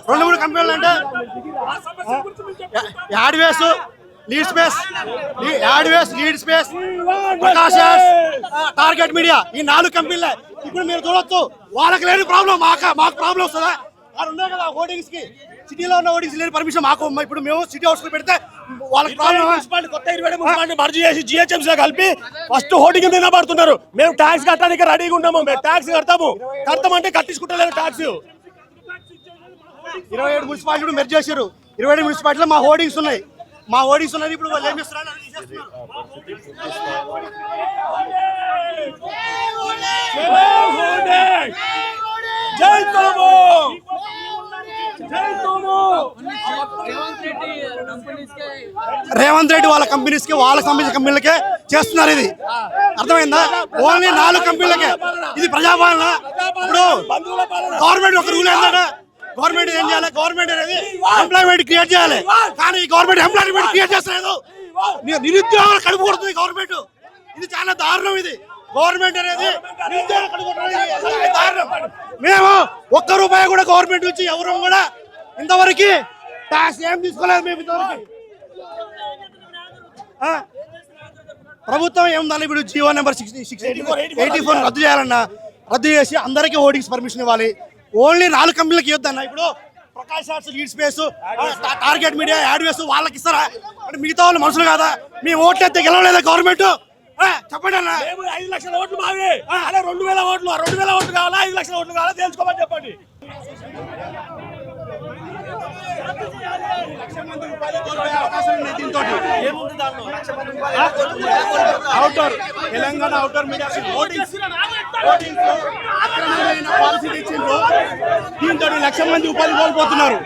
రెండు మూడు కంపెనీలు అంటే Adways, lead space, Prakash, target media, ఈ 4 కంపెనీలే. ఇప్పుడు మీరు చూడొచ్చు, వాళ్ళకి లేని ప్రాబ్లం మాకు ప్రాబ్లం వస్తుందా? వాళ్ళు ఉన్నాయి కదా హోర్డింగ్స్ కి, సిటీలో ఉన్న హోర్డింగ్స్ లేని పర్మిషన్ మాకు. ఇప్పుడు మేము సిటీ హౌస్ లో పెడితే వాళ్ళకి ప్రాబ్లం. కొత్త 20 మున్సిపాలిటీ మర్జీ చేసి GHMC లో కలిపి ఫస్ట్ హోర్డింగ్ మీద పడుతున్నారు. మేము ట్యాక్స్ కట్టడానికి రెడీగా ఉన్నాము. మేము ట్యాక్స్ కడతామంటే కట్టించుకుంటలేదు ట్యాక్స్. 27 మున్సిపాలిటీ మెర్జ్ చేశారు. 27 మున్సిపాలిటీలో మా హోర్డింగ్స్ ఉన్నాయి. ఇప్పుడు వాళ్ళు ఏం చేస్తున్నారు? రేవంత్ రెడ్డి వాళ్ళ కంపెనీస్ కి, వాళ్ళకి సంబంధించిన కంపెనీలకే చేస్తున్నారు. ఇది అర్థమైందా? ఓన్లీ 4 కంపెనీలకే. ఇది ప్రజాపాలన. ఇప్పుడు గవర్నమెంట్ ఒక రూల్ ఏంటంటే, గవర్నమెంట్ ఏం చేయాలి? గవర్నమెంట్ అనేది ఎంప్లాయ్మెంట్ క్రియేట్ చేయాలి. కానీ ఈ గవర్నమెంట్ ఎంప్లాయ్మెంట్ క్రియేట్ చేస్తలేదు. నిరుద్యోగాలు కడుపు కొడుతుంది గవర్నమెంట్. ఇది చాలా దారుణం. ఇది గవర్నమెంట్ అనేది నిరుద్యోగాలు కడుపు దారుణం. మేము ₹1 కూడా గవర్నమెంట్ నుంచి ఎవరు కూడా ఇంతవరకు ట్యాక్స్ ఏం తీసుకోలేదు. మేము ఇంతవరకు ప్రభుత్వం ఏముందని ఇప్పుడు జీవో నెంబర్ 684 రద్దు చేయాలన్నా, రద్దు చేసి అందరికీ హోర్డింగ్స్ పర్మిషన్ ఇవ్వాలి. ఓన్లీ 4 కంపెనీలకు ఇవ్వద్దన్న. ఇప్పుడు Prakash arts, lead space, target media, Adways వాళ్ళకి ఇస్తారా? అంటే మిగతా వాళ్ళు మనుషులు కాదా? మేము ఓట్లు అయితే గెలవలేదా గవర్నమెంట్? చెప్పండి అన్న. 5 లక్షల ఓట్లు మావి, అలా 2000 ఓట్లు. 2000 ఓట్లు కావాలా, 5 లక్షల ఓట్లు కావాలా తెలుసుకోమని చెప్పండి. తెలంగాణ అవుటర్ మీడియా పాలసీ తెచ్చిండ్రు. దీంతో 1,00,000 మంది ఉపాధి కోల్పోతున్నారు.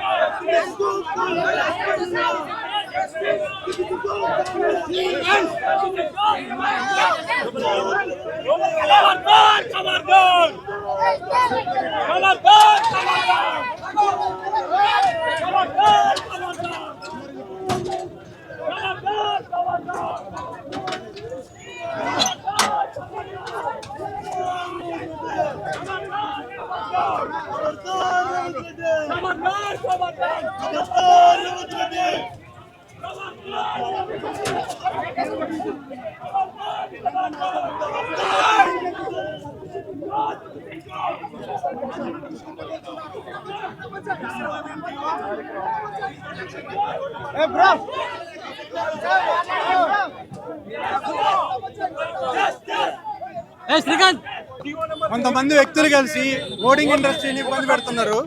కొంతమంది వ్యక్తులు కలిసి హోర్డింగ్ ఇండస్ట్రీని ఇబ్బంది పెడుతున్నారు.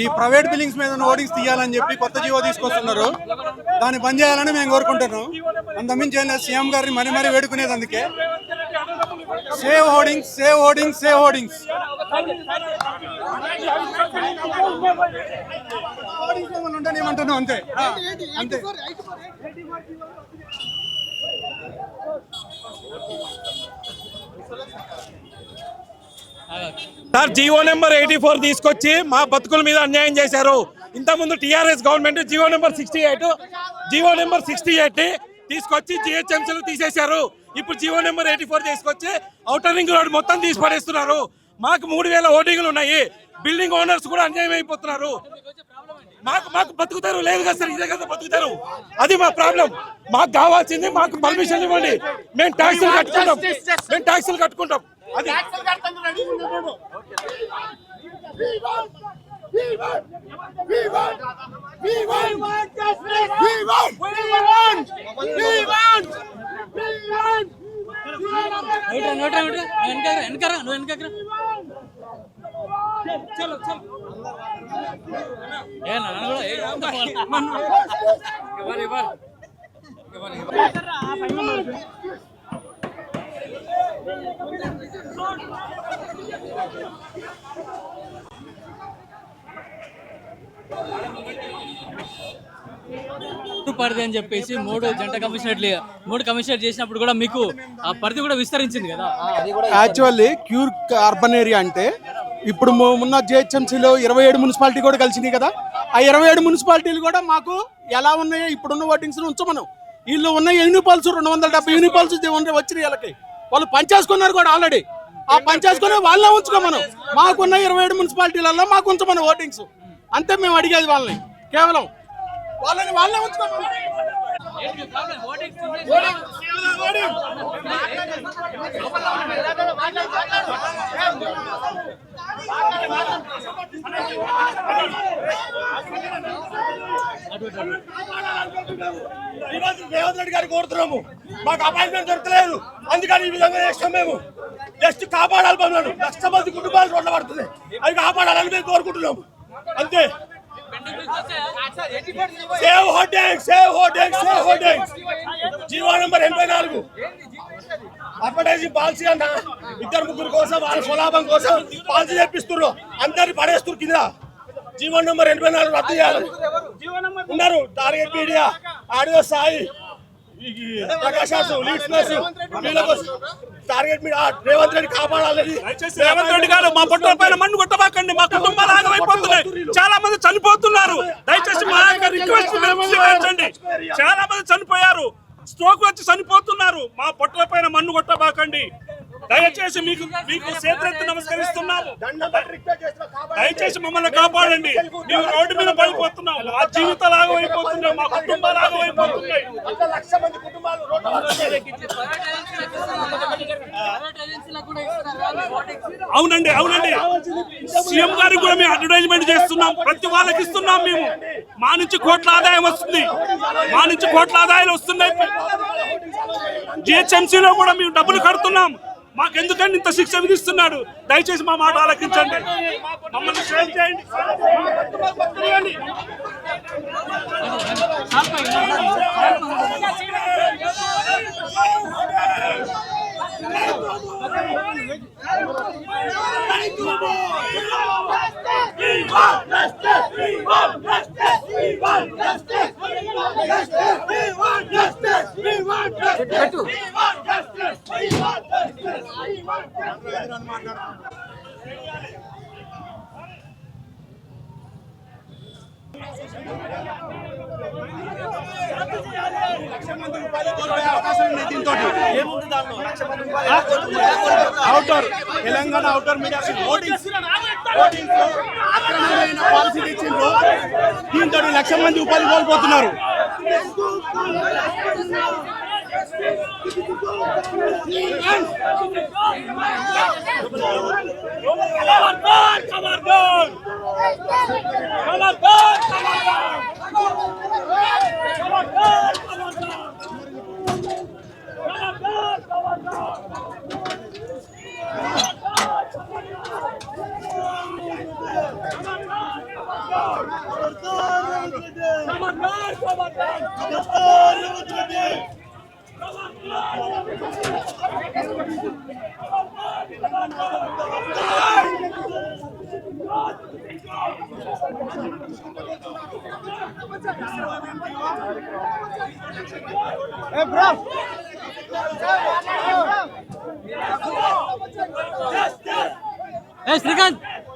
ఈ ప్రైవేట్ బిల్డింగ్స్ మీద హోర్డింగ్స్ తీయాలని చెప్పి కొత్త జీవో తీసుకొస్తున్నారు. దాన్ని బంద్ చేయాలని మేము కోరుకుంటున్నాం. అంతమించి సీఎం గారిని మరీ వేడుకునేది అందుకే. Save hoardings, save hoardings, save hoardings. ఏమంటున్నాం అంతే అంతే. సార్, జీవో నెంబర్ 84 తీసుకొచ్చి మా బతుకుల మీద అన్యాయం చేశారు. ఇంతకుముందు టీఆర్ఎస్ గవర్నమెంట్ జీవో నెంబర్ 68 తీసుకొచ్చి GHMCలు తీసేశారు. ఇప్పుడు జీవో నెంబర్ 84 తీసుకొచ్చి ఔటర్ రింగ్ రోడ్ మొత్తం తీసి పడేస్తున్నారు. మాకు 3000 హోర్డింగ్లు ఉన్నాయి. బిల్డింగ్ ఓనర్స్ కూడా అన్యాయం అయిపోతున్నారు. మాకు బతుకుతారు లేదు కదా సార్, ఇదే కదా బతుకుతారు. అది మా ప్రాబ్లం. మాకు కావాల్సింది మాకు పర్మిషన్ ఇవ్వండి. మేము ట్యాక్సులు కట్టుకుంటాం. అది పరిధి అని చెప్పేసి 3 జంట కమిషనర్ చేసినప్పుడు కూడా మీకు ఆ పరిధి కూడా విస్తరించింది కదా. యాక్చువల్లీ క్యూర్ అర్బన్ ఏరియా అంటే ఇప్పుడు మొన్న GHMCలో 27 మున్సిపాలిటీ కూడా కలిసింది కదా. ఆ 27 మున్సిపాలిటీలు కూడా మాకు ఎలా ఉన్నాయో ఇప్పుడున్న ఓటింగ్స్ ఉంచమను. వీళ్ళు ఉన్న యూనిపాల్స్ 270 యూనిపాల్స్ వచ్చినాయి వీళ్ళకి. వాళ్ళు పనిచేసుకున్నారు కూడా ఆల్రెడీ. ఆ పనిచేసుకునే వాళ్ళనే ఉంచుకోమను. మాకున్న 27 మున్సిపాలిటీలలో మాకు ఉంచమను ఓటింగ్స్. అంతే మేము అడిగేది వాళ్ళని. కేవలం వాళ్ళనే ఉంచుకోమను. రేవంత్ రెడ్డి గారు కోరుతున్నాము, మాకు అపాయింట్మెంట్ దొరకలేదు, అందుకని ఈ విధంగా చేస్తాం. మేము జస్ట్ కాపాడాలి పనులను. 1,00,000 మంది కుటుంబాలు రోడ్ల పడుతున్నాయి, అవి కాపాడాలని మేము కోరుకుంటున్నాము. అంతే. Save hoardings, save hoardings, save hoardings. GO number 84 advertising policy అన్న 2-3 కోసం వాళ్ళ స్వలాభం కోసం పాలసీ చేపిస్తున్నారు. అందరిని పడేస్తున్నారు కింద. జీవో నంబర్ 84 రద్దు చేయాలి. ఉన్నారు target media, audio Sai, Prakash target media. Revanth Reddy కాపాడాలని. రేవంత్ రెడ్డి గారు మా పొట్ట పైన మన్ను కొట్టబాకండి. మా కుటుంబాలు ఆగమైపోతున్నాయి. చాలా మంది చనిపోతున్నారు. దయచేసి మా రిక్వెస్ట్ స్వీకరించండి. చాలా మంది చనిపోయారు, స్ట్రోక్ వచ్చి చనిపోతున్నారు. మా పొట్టల పైన మన్ను కొట్టబాకండి. దయచేసి మీకు చేతులెత్తి నమస్కరిస్తున్నాము. దయచేసి మమ్మల్ని కాపాడండి. మేము రోడ్డు మీద పడిపోతున్నాం. మా జీవితాలు ఆగమైపోతున్నాయి, మా కుటుంబాలు ఆగమైపోతున్నాయి. అవునండి, అవునండి. సీఎం గారికి కూడా మేము అడ్వర్టైజ్మెంట్ చేస్తున్నాం. ప్రతి వాళ్ళకి ఇస్తున్నాం. మేము మా నుంచి కోట్ల ఆదాయం వస్తుంది. మా నుంచి కోట్ల ఆదాయాలు వస్తున్నాయి. జిహెచ్ఎంసీలో కూడా మేము డబ్బులు కడుతున్నాం. మాకెందుకండి ఇంత శిక్ష విధిస్తున్నాడు? దయచేసి మా మాట ఆలకించండి. మమ్మల్ని షేర్ చేయండి. అవుటర్ తెలంగాణ అవుటర్ మీడియా అక్రమమైన పాలసీ తెచ్చిండ్రు. దీంతో 1,00,000 మంది ఉపాధి కోల్పోతున్నారు. శ్రీకాంత్